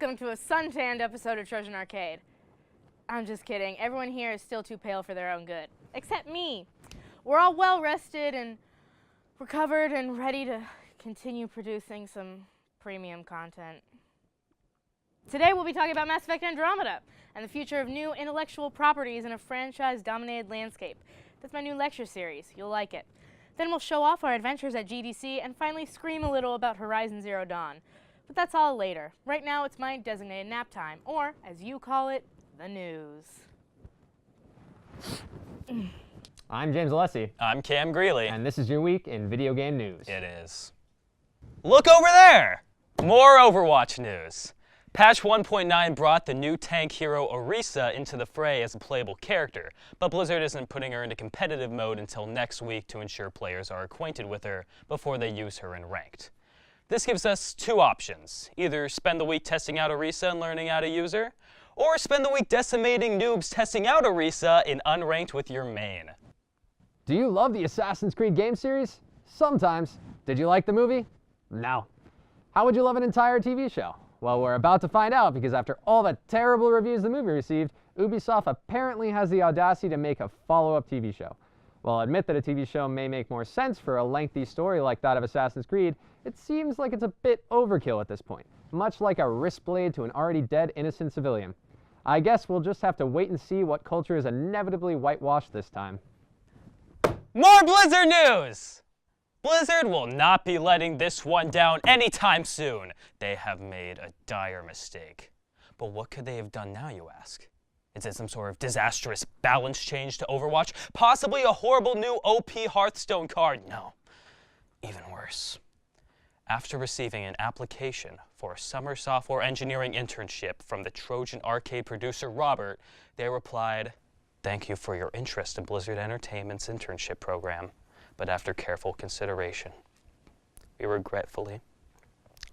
Welcome to a suntanned episode of Trojan Arcade. I'm just kidding. Everyone here is still too pale for their own good. Except me. We're all well rested and recovered and ready to continue producing some premium content. Today we'll be talking about Mass Effect Andromeda and the future of new intellectual properties in a franchise-dominated landscape. That's my new lecture series. You'll like it. Then we'll show off our adventures at GDC and finally scream a little about Horizon Zero Dawn. But that's all later. Right now it's my designated nap time, or as you call it, the news. I'm James Alessi. I'm Cam Greeley. And this is your week in video game news. It is. Look over there! More Overwatch news. Patch 1.9 brought the new tank hero Orisa into the fray as a playable character, but Blizzard isn't putting her into competitive mode until next week to ensure players are acquainted with her before they use her in ranked. This gives us two options. Either spend the week testing out Orisa and learning how to use her, or spend the week decimating noobs testing out Orisa in unranked with your main. Do you love the Assassin's Creed game series? Sometimes. Did you like the movie? No. How would you love an entire TV show? Well, we're about to find out, because after all the terrible reviews the movie received, Ubisoft apparently has the audacity to make a follow-up TV show. While I'll admit that a TV show may make more sense for a lengthy story like that of Assassin's Creed, it seems like it's a bit overkill at this point, much like a wrist blade to an already dead innocent civilian. I guess we'll just have to wait and see what culture is inevitably whitewashed this time. More Blizzard news! Blizzard will not be letting this one down anytime soon. They have made a dire mistake. But what could they have done now, you ask? Is it some sort of disastrous balance change to Overwatch? Possibly a horrible new OP Hearthstone card? No, even worse. After receiving an application for a summer software engineering internship from the Trojan arcade producer Robert, they replied, "Thank you for your interest in Blizzard Entertainment's internship program. But after careful consideration, we regretfully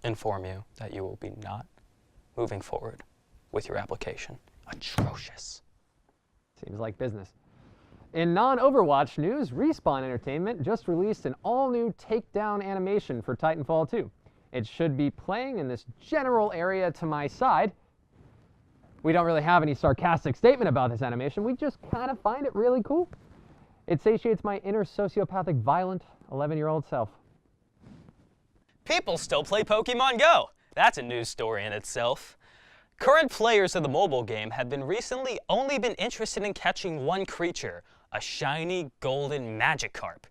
inform you that you will be not moving forward with your application." Atrocious. Seems like business. In non-Overwatch news, Respawn Entertainment just released an all-new Takedown animation for Titanfall 2. It should be playing in this general area to my side. We don't really have any sarcastic statement about this animation, we just kind of find it really cool. It satiates my inner sociopathic, violent 11-year-old self. People still play Pokemon Go. That's a news story in itself. Current players of the mobile game have recently only been interested in catching one creature, a shiny golden Magikarp.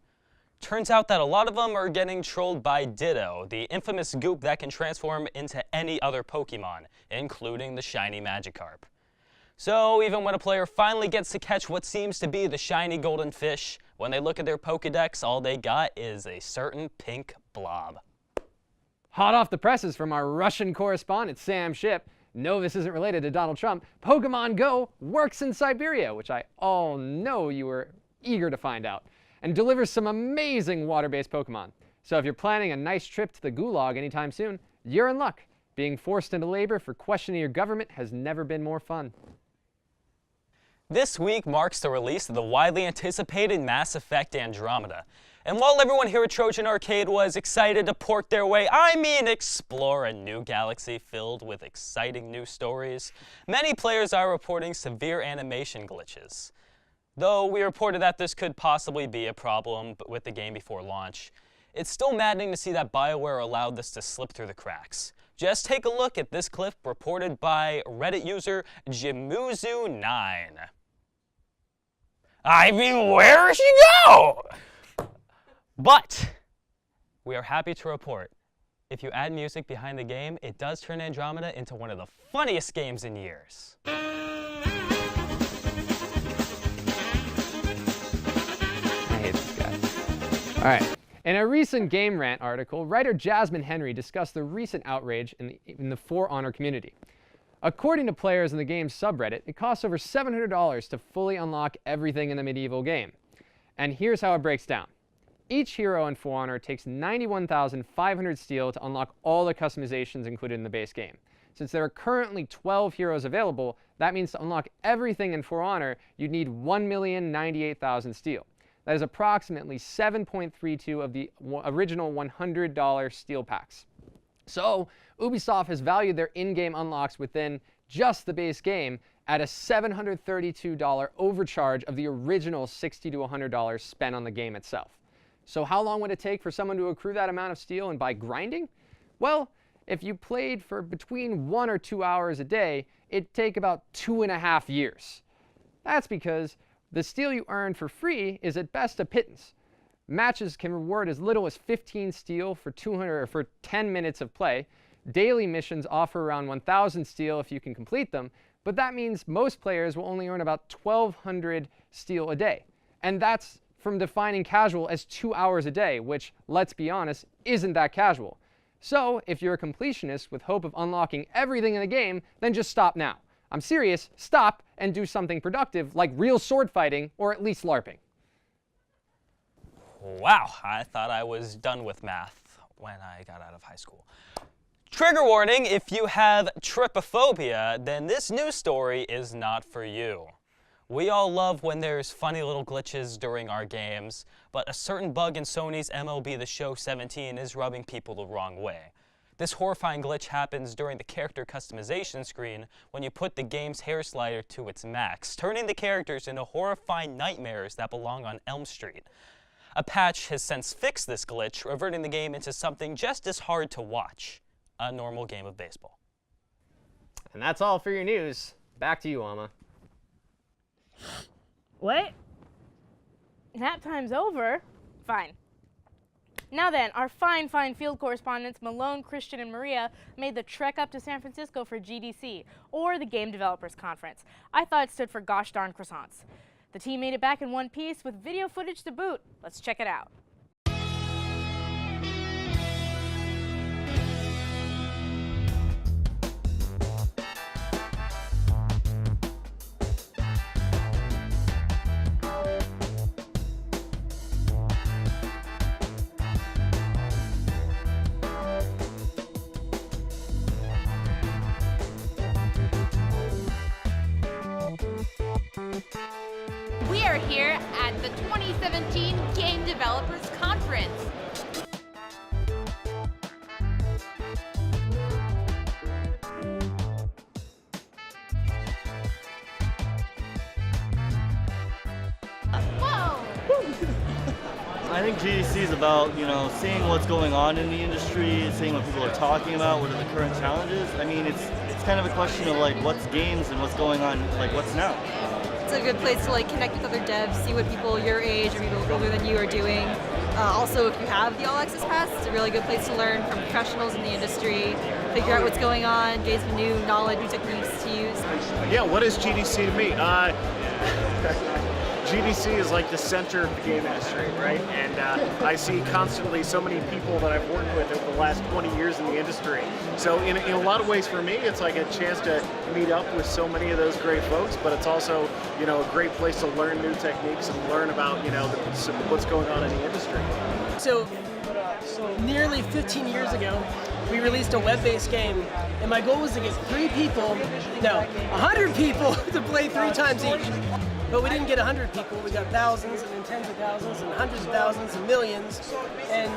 Turns out that a lot of them are getting trolled by Ditto, the infamous goop that can transform into any other Pokemon, including the shiny Magikarp. So even when a player finally gets to catch what seems to be the shiny golden fish, when they look at their Pokedex, all they got is a certain pink blob. Hot off the presses from our Russian correspondent, Sam Ship. No, this isn't related to Donald Trump. Pokemon Go works in Siberia, which I all know you were eager to find out, and delivers some amazing water-based Pokemon. So if you're planning a nice trip to the Gulag anytime soon, you're in luck. Being forced into labor for questioning your government has never been more fun. This week marks the release of the widely anticipated Mass Effect Andromeda. And while everyone here at Trojan Arcade was excited to port their way, explore a new galaxy filled with exciting new stories, many players are reporting severe animation glitches. Though we reported that this could possibly be a problem with the game before launch, it's still maddening to see that BioWare allowed this to slip through the cracks. Just take a look at this clip reported by Reddit user Jimuzu9. Where did she go? But we are happy to report, if you add music behind the game, it does turn Andromeda into one of the funniest games in years. I hate this guy. All right. In a recent Game Rant article, writer Jasmine Henry discussed the recent outrage in the For Honor community. According to players in the game's subreddit, it costs over $700 to fully unlock everything in the medieval game. And here's how it breaks down. Each hero in For Honor takes 91,500 steel to unlock all the customizations included in the base game. Since there are currently 12 heroes available, that means to unlock everything in For Honor, you'd need 1,098,000 steel. That is approximately 7.32 of the original $100 steel packs. So Ubisoft has valued their in-game unlocks within just the base game at a $732 overcharge of the original $60 to $100 spent on the game itself. So how long would it take for someone to accrue that amount of steel, and by grinding? Well, if you played for between 1 or 2 hours a day, it'd take about 2.5 years. That's because the steel you earn for free is at best a pittance. Matches can reward as little as 15 steel for 10 minutes of play. Daily missions offer around 1,000 steel if you can complete them, but that means most players will only earn about 1,200 steel a day. And that's from defining casual as 2 hours a day, which, let's be honest, isn't that casual. So if you're a completionist with hope of unlocking everything in the game, then just stop now. I'm serious, stop and do something productive like real sword fighting, or at least LARPing. Wow, I thought I was done with math when I got out of high school. Trigger warning, if you have trypophobia, then this news story is not for you. We all love when there's funny little glitches during our games, but a certain bug in Sony's MLB The Show 17 is rubbing people the wrong way. This horrifying glitch happens during the character customization screen when you put the game's hair slider to its max, turning the characters into horrifying nightmares that belong on Elm Street. A patch has since fixed this glitch, reverting the game into something just as hard to watch, a normal game of baseball. And that's all for your news. Back to you, Alma. What? Nap time's over? Fine. Now then, our fine field correspondents Malone, Christian, and Maria made the trek up to San Francisco for GDC, or the Game Developers Conference. I thought it stood for gosh darn croissants. The team made it back in one piece with video footage to boot. Let's check it out. We are here at the 2017 Game Developers Conference. Whoa! I think GDC is about, seeing what's going on in the industry, seeing what people are talking about, what are the current challenges. I mean, it's kind of a question of what's games and what's going on, what's now. It's a good place to connect with other devs, see what people your age or people older than you are doing. Also, if you have the All Access Pass, it's a really good place to learn from professionals in the industry, figure out what's going on, gain some new knowledge, new techniques to use. Yeah, what is GDC to me? GDC is like the center of the game industry, right? And I see constantly so many people that I've worked with over the last 20 years in the industry. So in a lot of ways for me, it's like a chance to meet up with so many of those great folks, but it's also, a great place to learn new techniques and learn about, what's going on in the industry. So nearly 15 years ago, we released a web-based game, and my goal was to get 100 people to play 3 times each. But we didn't get 100 people, we got thousands and then tens of thousands and hundreds of thousands and millions. And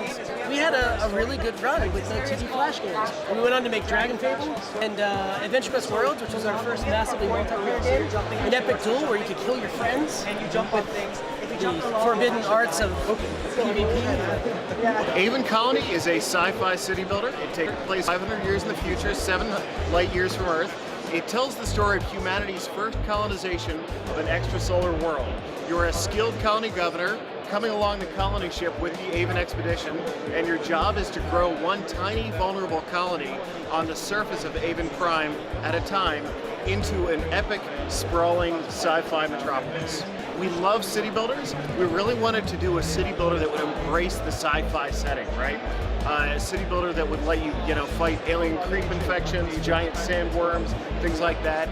we had a really good run with the 2D Flash games. And we went on to make Dragon Fable and Adventure Quest Worlds, which was our first massively multiplayer game. An epic duel where you could kill your friends and you jump with the forbidden arts of PvP. Avon Colony is a sci-fi city builder. It takes place 500 years in the future, 7 light years from Earth. It tells the story of humanity's first colonization of an extrasolar world. You're a skilled colony governor coming along the colony ship with the Avon expedition, and your job is to grow one tiny, vulnerable colony on the surface of Avon Prime at a time into an epic, sprawling sci-fi metropolis. We love city builders. We really wanted to do a city builder that would embrace the sci-fi setting, right? A city builder that would let you, fight alien creep infections, giant sandworms, things like that.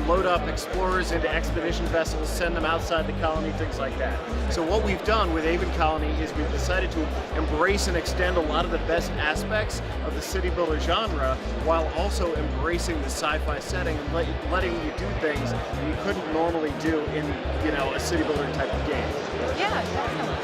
Load up explorers into expedition vessels, send them outside the colony, things like that. So what we've done with Avon Colony is we've decided to embrace and extend a lot of the best aspects of the city builder genre while also embracing the sci-fi setting and letting you do things you couldn't normally do in, a city builder type of game. Yeah, definitely.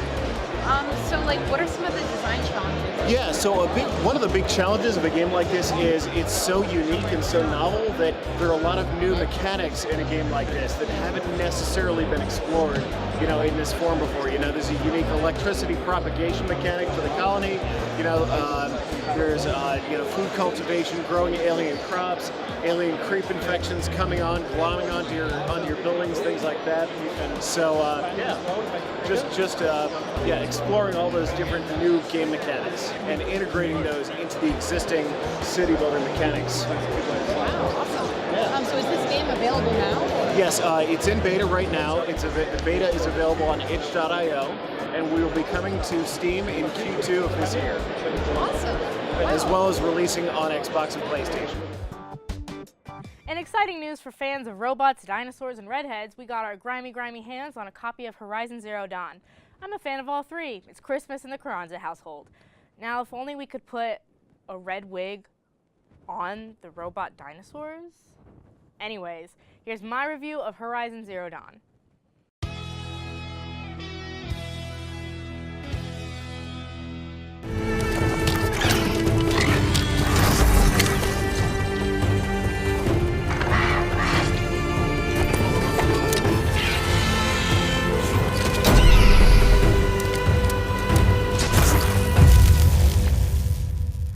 So like, what are some of the design challenges? Yeah, so one of the big challenges of a game like this is it's so unique and so novel that there are a lot of new mechanics in a game like this that haven't necessarily been explored, in this form before. There's a unique electricity propagation mechanic for the colony. There's food cultivation, growing alien crops, alien creep infections coming on, glomming onto your buildings, things like that. So exploring all those different new game mechanics and integrating those into the existing city builder mechanics. Wow, awesome. Yeah. So is this game available now? Yes, it's in beta right now. The beta is available on itch.io, and we will be coming to Steam in Q2 of this year. Awesome. Wow. As well as releasing on Xbox and PlayStation. And exciting news for fans of robots, dinosaurs, and redheads, we got our grimy hands on a copy of Horizon Zero Dawn. I'm a fan of all three. It's Christmas in the Carranza household. Now, if only we could put a red wig on the robot dinosaurs? Anyways, here's my review of Horizon Zero Dawn.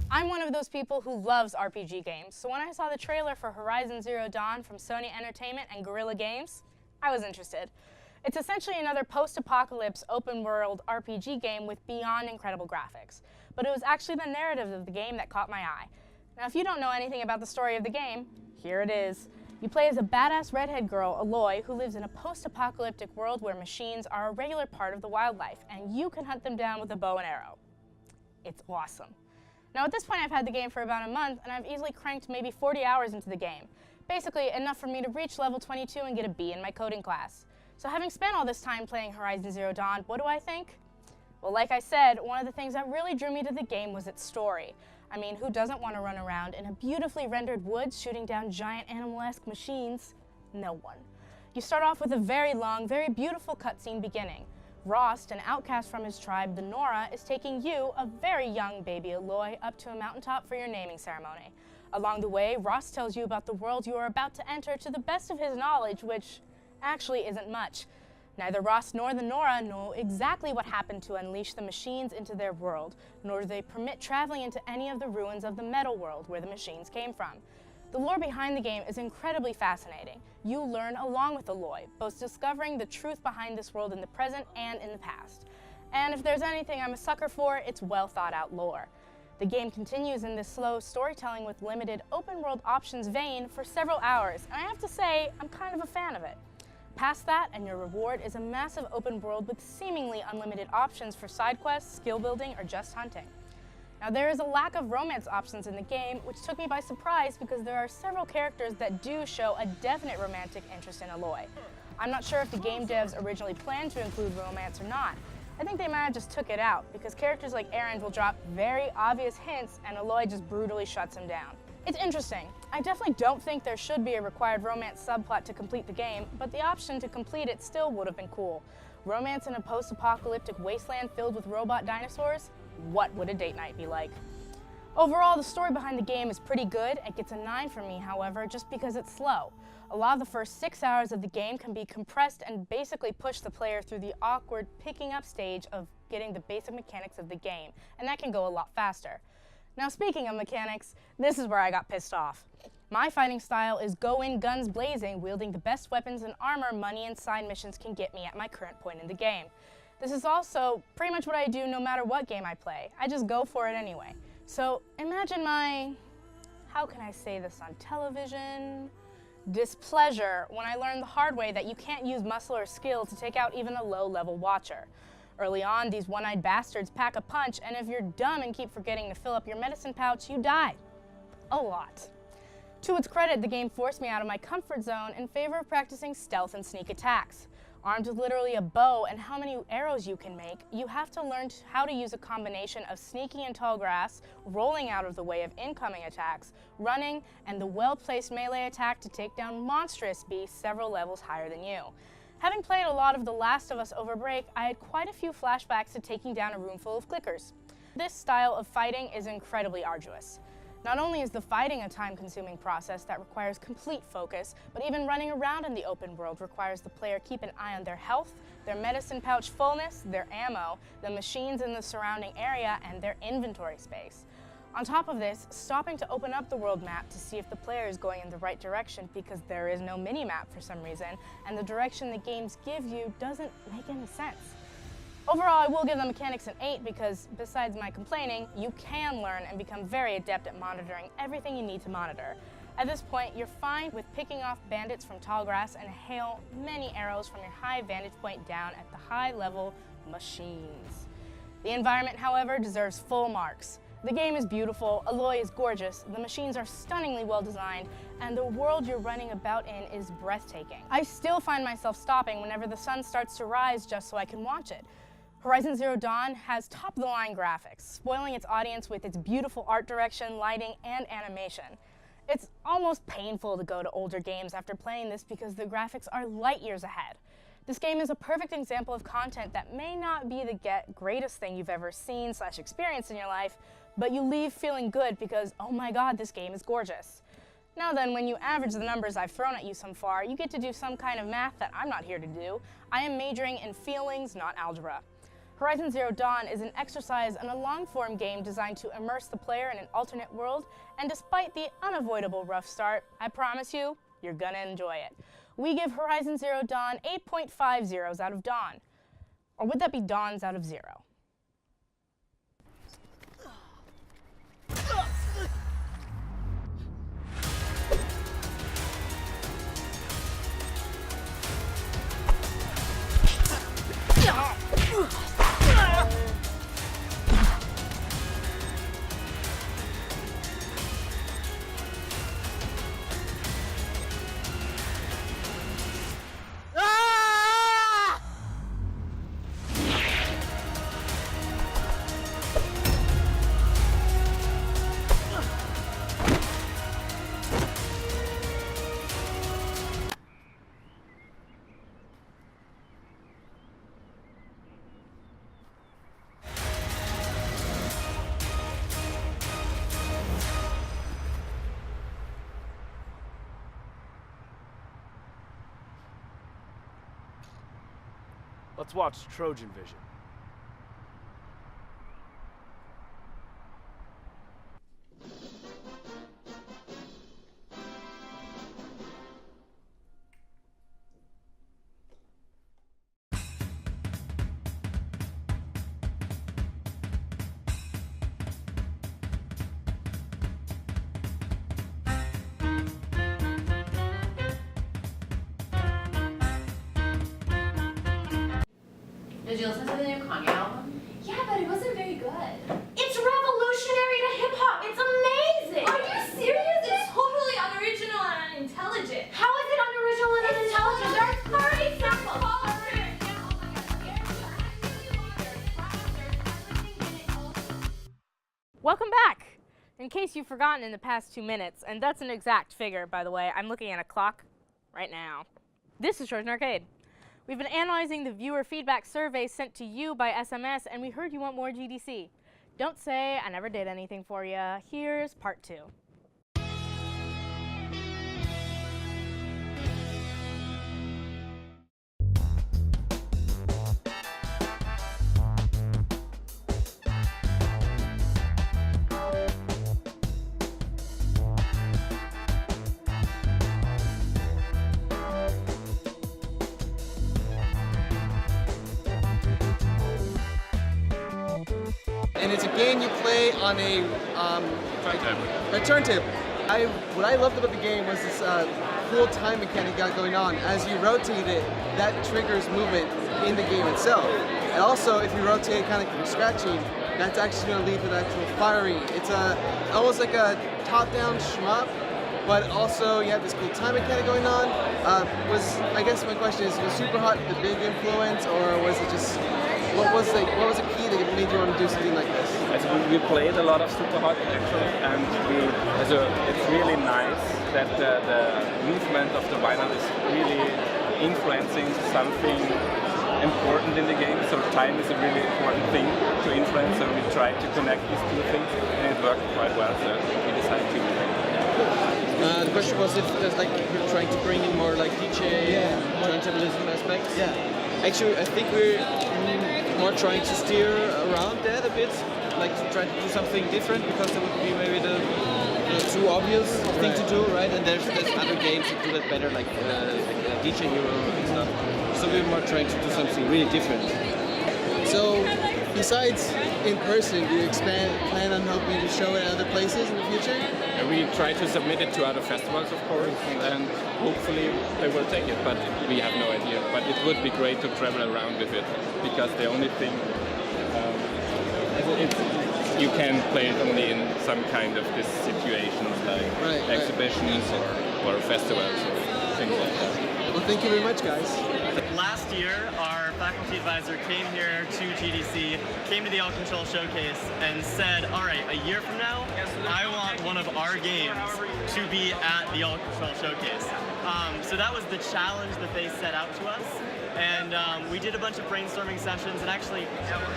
I'm one of those people who loves RPG games, so when I saw the trailer for Horizon Zero Dawn from Sony Entertainment and Guerrilla Games, I was interested. It's essentially another post-apocalypse open-world RPG game with beyond incredible graphics, but it was actually the narrative of the game that caught my eye. Now, if you don't know anything about the story of the game, here it is. You play as a badass redhead girl, Aloy, who lives in a post-apocalyptic world where machines are a regular part of the wildlife, and you can hunt them down with a bow and arrow. It's awesome. Now at this point I've had the game for about a month and I've easily cranked maybe 40 hours into the game. Basically enough for me to reach level 22 and get a B in my coding class. So having spent all this time playing Horizon Zero Dawn, what do I think? Well, like I said, one of the things that really drew me to the game was its story. I mean, who doesn't want to run around in a beautifully rendered woods shooting down giant animal-esque machines? No one. You start off with a very long, very beautiful cutscene beginning. Rost, an outcast from his tribe, the Nora, is taking you, a very young baby Aloy, up to a mountaintop for your naming ceremony. Along the way, Rost tells you about the world you are about to enter to the best of his knowledge, which actually isn't much. Neither Rost nor the Nora know exactly what happened to unleash the machines into their world, nor do they permit traveling into any of the ruins of the metal world where the machines came from. The lore behind the game is incredibly fascinating. You learn along with Aloy, both discovering the truth behind this world in the present and in the past. And if there's anything I'm a sucker for, it's well thought out lore. The game continues in this slow storytelling with limited open world options vein for several hours, and I have to say, I'm kind of a fan of it. Past that, and your reward is a massive open world with seemingly unlimited options for side quests, skill building, or just hunting. Now, there is a lack of romance options in the game, which took me by surprise because there are several characters that do show a definite romantic interest in Aloy. I'm not sure if the game devs originally planned to include romance or not. I think they might have just took it out because characters like Aaron will drop very obvious hints and Aloy just brutally shuts him down. It's interesting. I definitely don't think there should be a required romance subplot to complete the game, but the option to complete it still would have been cool. Romance in a post-apocalyptic wasteland filled with robot dinosaurs? What would a date night be like? Overall, the story behind the game is pretty good. It gets a 9 from me, however, just because it's slow. A lot of the first 6 hours of the game can be compressed and basically push the player through the awkward picking up stage of getting the basic mechanics of the game, and that can go a lot faster. Now, speaking of mechanics, this is where I got pissed off. My fighting style is go in guns blazing, wielding the best weapons and armor money and side missions can get me at my current point in the game. This is also pretty much what I do no matter what game I play. I just go for it anyway. So imagine my, how can I say this on television? Displeasure when I learned the hard way that you can't use muscle or skill to take out even a low-level watcher. Early on, these one-eyed bastards pack a punch, and if you're dumb and keep forgetting to fill up your medicine pouch, you die. A lot. To its credit, the game forced me out of my comfort zone in favor of practicing stealth and sneak attacks. Armed with literally a bow and how many arrows you can make, you have to learn how to use a combination of sneaking in tall grass, rolling out of the way of incoming attacks, running, and the well-placed melee attack to take down monstrous beasts several levels higher than you. Having played a lot of The Last of Us over break, I had quite a few flashbacks to taking down a room full of clickers. This style of fighting is incredibly arduous. Not only is the fighting a time-consuming process that requires complete focus, but even running around in the open world requires the player keep an eye on their health, their medicine pouch fullness, their ammo, the machines in the surrounding area, and their inventory space. On top of this, stopping to open up the world map to see if the player is going in the right direction because there is no mini-map for some reason, and the direction the games give you doesn't make any sense. Overall, I will give the mechanics an 8 because, besides my complaining, you can learn and become very adept at monitoring everything you need to monitor. At this point, you're fine with picking off bandits from tall grass and hail many arrows from your high vantage point down at the high-level machines. The environment, however, deserves full marks. The game is beautiful, Aloy is gorgeous, the machines are stunningly well designed, and the world you're running about in is breathtaking. I still find myself stopping whenever the sun starts to rise just so I can watch it. Horizon Zero Dawn has top-of-the-line graphics, spoiling its audience with its beautiful art direction, lighting, and animation. It's almost painful to go to older games after playing this because the graphics are light years ahead. This game is a perfect example of content that may not be the greatest thing you've ever seen / experienced in your life, but you leave feeling good because, oh my god, this game is gorgeous. Now then, when you average the numbers I've thrown at you so far, you get to do some kind of math that I'm not here to do. I am majoring in feelings, not algebra. Horizon Zero Dawn is an exercise in a long-form game designed to immerse the player in an alternate world, and despite the unavoidable rough start, I promise you, you're gonna enjoy it. We give Horizon Zero Dawn 8.5 zeros out of Dawn. Or would that be Dawns out of 0? Let's watch Trojan Vision. Did you listen to the new Kanye album? Yeah, but it wasn't very good. It's revolutionary to hip-hop. It's amazing. Are you serious? It's totally unoriginal and unintelligent. How is it unoriginal and unintelligent? There are 30 samples. Welcome back! In case you've forgotten in the past 2 minutes, and that's an exact figure, by the way, I'm looking at a clock right now. This is Trojan Arcade. We've been analyzing the viewer feedback survey sent to you by SMS, and we heard you want more GDC. Don't say I never did anything for you. Here's part 2. And it's a game you play on a turntable. What I loved about the game was this cool time mechanic you got going on. As you rotate it, that triggers movement in the game itself. And also, if you rotate kind of like scratching, that's actually going to lead to the actual firing. It's almost like a top-down shmup, but also you have this cool time mechanic going on. I guess my question is, was Super Hot the big influence, or was it just, what was the key that made you want to do something like this? We played a lot of Super Hot actually, and it's really nice that the movement of the vinyl is really influencing something important in the game. So time is a really important thing to influence. So we try to connect these two things, and it worked quite well. So we decided to do that. The question was if there's like we're trying to bring in more like DJ and turntablism aspects. Yeah. Actually, I think we're more trying to steer around that a bit, like to try to do something different because that would be maybe the too obvious thing to do, right? And there's other games that do that better, like DJ Hero and stuff. So we're more trying to do something really different. So, besides in person, do you plan on hoping to show it at other places in the future? We try to submit it to other festivals, of course, and hopefully they will take it, but we have no idea. But it would be great to travel around with it, because the only thing, you can play it only in some kind of these situations, like exhibitions or festivals or things like that. Well, thank you very much, guys. Last year, our faculty advisor came here to GDC, came to the All Control Showcase, and said, all right, a year from now, I want one of our games to be at the All Control Showcase. So that was the challenge that they set out to us. And we did a bunch of brainstorming sessions, and actually,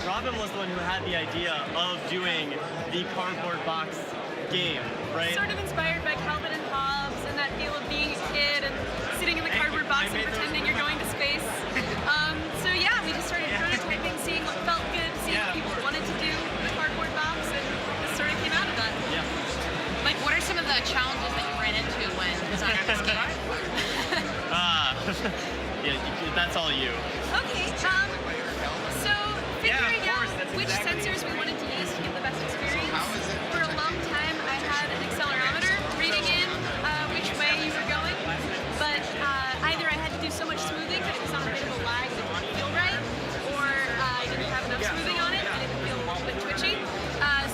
Robin was the one who had the idea of doing the cardboard box game, right? Sort of inspired by Calvin and Hobbes and that feel of being a kid and sitting in the cardboard box and pretending you're going to space. So yeah, we just started prototyping, seeing what felt good, seeing what people wanted to do with the cardboard box, and this sort of came out of that. Yeah. Like, what are some of the challenges that you ran into when designing this game? Yeah, that's all you. Okay, so figuring out which sensors we wanted to use to get the best experience. For a long time, I had an accelerometer reading in which way you were going, but either I had to do so much smoothing that it was on a bit of a lag that didn't feel right, or I didn't have enough smoothing on it and it would feel a little bit twitchy.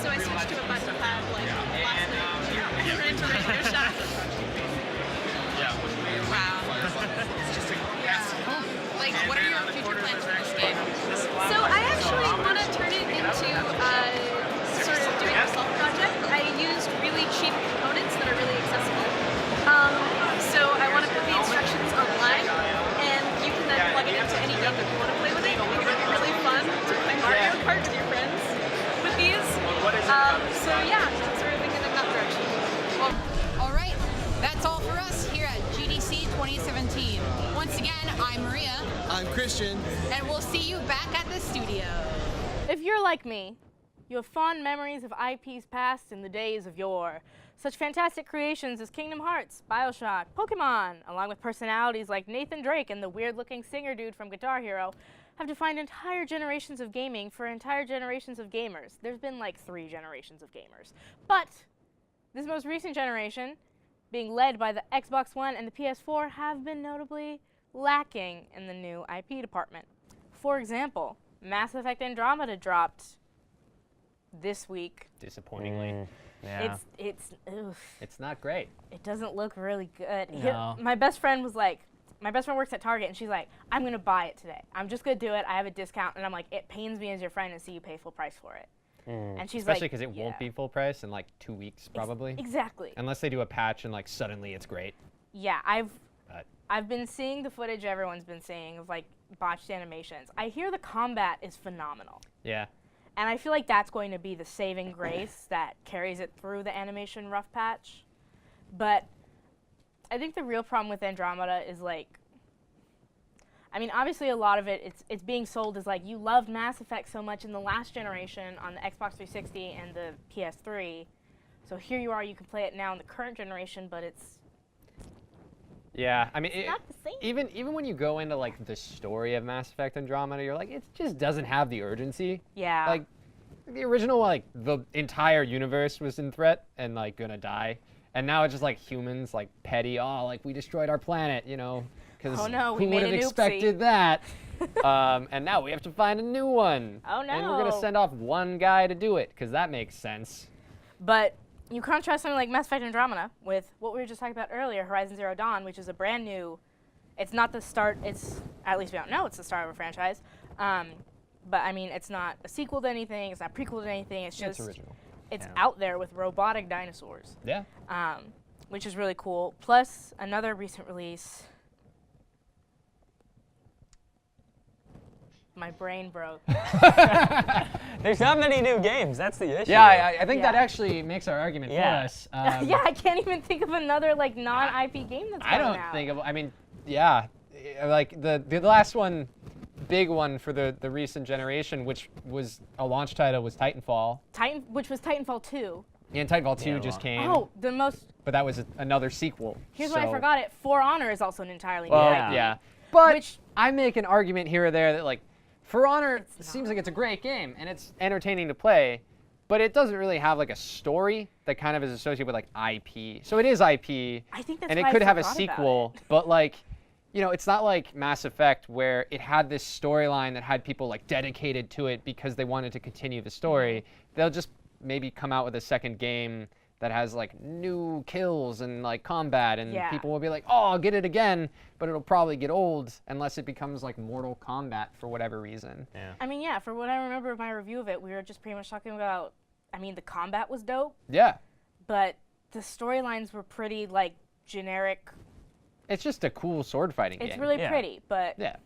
So I switched to a button pad like last night and ran to Radio Shack. Yeah. Wow. Like, what are your future plans for this game? So I actually want to turn it into sort of doing a self project. I used really cheap components that are really accessible. So I want to put the instructions online, and you can then plug it into any game that you want to play with it. I think it would be really fun to play Mario Kart with your friends with these. So yeah, sort of thinking in that direction. Well, all right, that's all for us here at GDC 2017. Once again, I'm Maria. I'm Christian. And we'll see you back at the studio. If you're like me, you have fond memories of IPs past in the days of yore. Such fantastic creations as Kingdom Hearts, Bioshock, Pokemon, along with personalities like Nathan Drake and the weird-looking singer dude from Guitar Hero, have defined entire generations of gaming for entire generations of gamers. There's been like 3 generations of gamers. But this most recent generation, being led by the Xbox One and the PS4, have been notably lacking in the new IP department. For example, Mass Effect Andromeda dropped this week. Disappointingly. Yeah. It's not great. It doesn't look really good. No. My best friend works at Target, and she's like, I'm gonna buy it today. I'm just gonna do it. I have a discount. And I'm like, it pains me as your friend to see you pay full price for it. And she's especially like, because it won't be full price in like 2 weeks probably. Exactly. Unless they do a patch and like suddenly it's great. Yeah, I've been seeing the footage everyone's been seeing of like botched animations. I hear the combat is phenomenal. Yeah. And I feel like that's going to be the saving grace that carries it through the animation rough patch. But I think the real problem with Andromeda is like, I mean, obviously a lot of it, it's being sold as like, you loved Mass Effect so much in the last generation on the Xbox 360 and the PS3. So here you are, you can play it now in the current generation, but it's Yeah, I mean, not the same. even when you go into like the story of Mass Effect Andromeda, you're like, it just doesn't have the urgency. Yeah. Like the original, like the entire universe was in threat and like gonna die, and now it's just like humans, like petty. Oh, like we destroyed our planet, you know? Because oh no, who would have expected that? And now we have to find a new one. Oh no. And we're gonna send off one guy to do it, because that makes sense. But you contrast something like Mass Effect Andromeda with what we were just talking about earlier, Horizon Zero Dawn, which is a brand new, it's not the start, it's, at least we don't know it's the start of a franchise. But I mean, it's not a sequel to anything, it's not a prequel to anything, it's just, original. It's out there with robotic dinosaurs. Yeah. Which is really cool. Plus, another recent release, my brain broke. There's not many new games. That's the issue. Yeah, I think that Yeah. actually makes our argument for Yeah. us. Yeah, I can't even think of another like non-IP game that's I coming don't out. think of. I mean, yeah, like the last one, big one for the recent generation, which was a launch title, was Titanfall. Which was Titanfall 2. Yeah, and Titanfall 2 Yeah, just well. came. Oh, the most. But that was another sequel. Here's so. why I forgot it. For Honor is also an entirely new Well, IP. yeah. But Which- I make an argument here or there that like, For Honor seems like it's a great game and it's entertaining to play, but it doesn't really have like a story that kind of is associated with like IP. So it is IP, I think that's and it why I could have a forgot about sequel, it. but like, you know, it's not like Mass Effect where it had this storyline that had people like dedicated to it because they wanted to continue the story. They'll just maybe come out with a second game that has like new kills and like combat, and Yeah. people will be like, oh, I'll get it again, but it'll probably get old unless it becomes like Mortal Kombat for whatever reason. Yeah. I mean, yeah, for what I remember of my review of it, we were just pretty much talking about, I mean, the combat was dope, Yeah. but the storylines were pretty, like, generic. It's just a cool sword fighting game. It's really Yeah. pretty, but Yeah.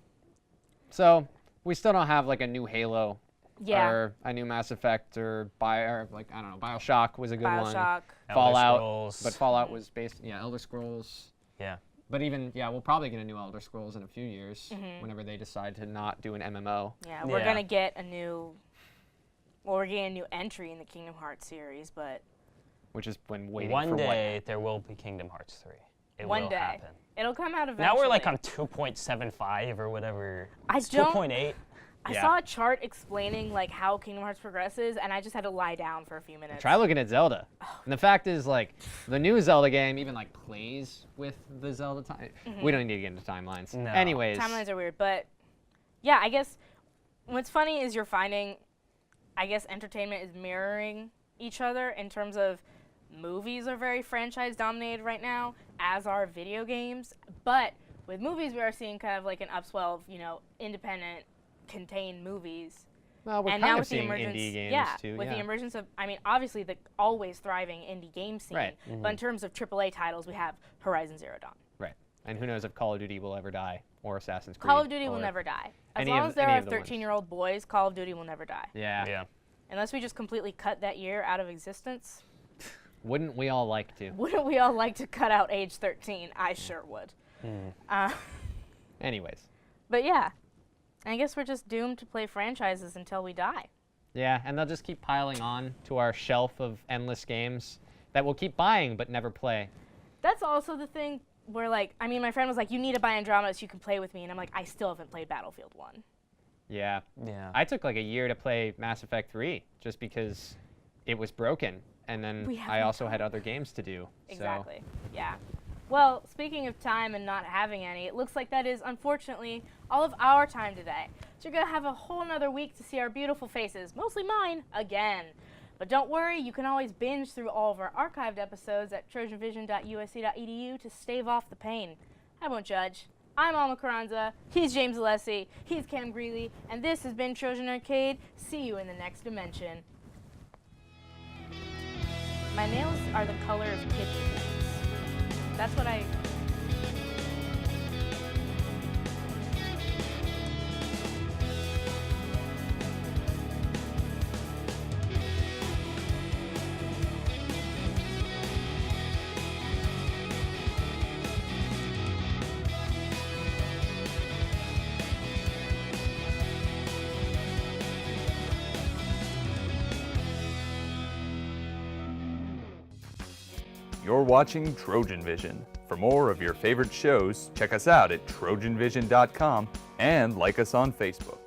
So we still don't have like a new Halo yeah, or a new Mass Effect or like I don't know, BioShock was a good one. BioShock. Elder Fallout, Scrolls. but Fallout was based Elder Scrolls. Yeah. But even we'll probably get a new Elder Scrolls in a few years whenever they decide to not do an MMO. Yeah, we're Yeah. gonna get a new, well, we're getting a new entry in the Kingdom Hearts series, but Which has been waiting One for day there will be Kingdom Hearts 3. It one will day happen. it'll come out eventually. Now we're like on 2.75 or whatever. I It's don't- 2.8. I Yeah. saw a chart explaining like how Kingdom Hearts progresses, and I just had to lie down for a few minutes. Try looking at Zelda. And the fact is, like, the new Zelda game even like plays with the Zelda time. We don't need to get into timelines. No. Anyways, Timelines are weird, but yeah, I guess what's funny is you're finding, I guess, entertainment is mirroring each other in terms of movies are very franchise dominated right now, as are video games. But with movies, we are seeing kind of like an upswell of, independent, contained movies. well, we're And kind now of with the seeing emergence, indie games yeah, too. with yeah. the emergence of, I mean, obviously the always thriving indie game scene. Right. But in terms of AAA titles, we have Horizon Zero Dawn. Right. And who knows if Call of Duty will ever die or Assassin's Creed. Call of Duty will or- never die. As any long of- as there any are of the ones. 13-year-old boys, Call of Duty will never die. Yeah. Yeah. Unless we just completely cut that year out of existence. Wouldn't we all like to? Wouldn't we all like to cut out age 13? I sure would. Anyways. But yeah, I guess we're just doomed to play franchises until we die. Yeah, and they'll just keep piling on to our shelf of endless games that we'll keep buying but never play. That's also the thing where, like, I mean, my friend was like, you need to buy Andromeda so you can play with me. And I'm like, I still haven't played Battlefield 1. Yeah. Yeah. I took like a year to play Mass Effect 3 just because it was broken. And then We have I no also had time. other games to do. Exactly. Yeah. Well, speaking of time and not having any, it looks like that is, unfortunately, all of our time today. So you're going to have a whole nother week to see our beautiful faces, mostly mine, again. But don't worry, you can always binge through all of our archived episodes at trojanvision.usc.edu to stave off the pain. I won't judge. I'm Alma Carranza, he's James Alessi, he's Cam Greeley, and this has been Trojan Arcade. See you in the next dimension. My nails are the color of kidneys. That's what I... You're watching Trojan Vision. For more of your favorite shows, check us out at trojanvision.com and like us on Facebook.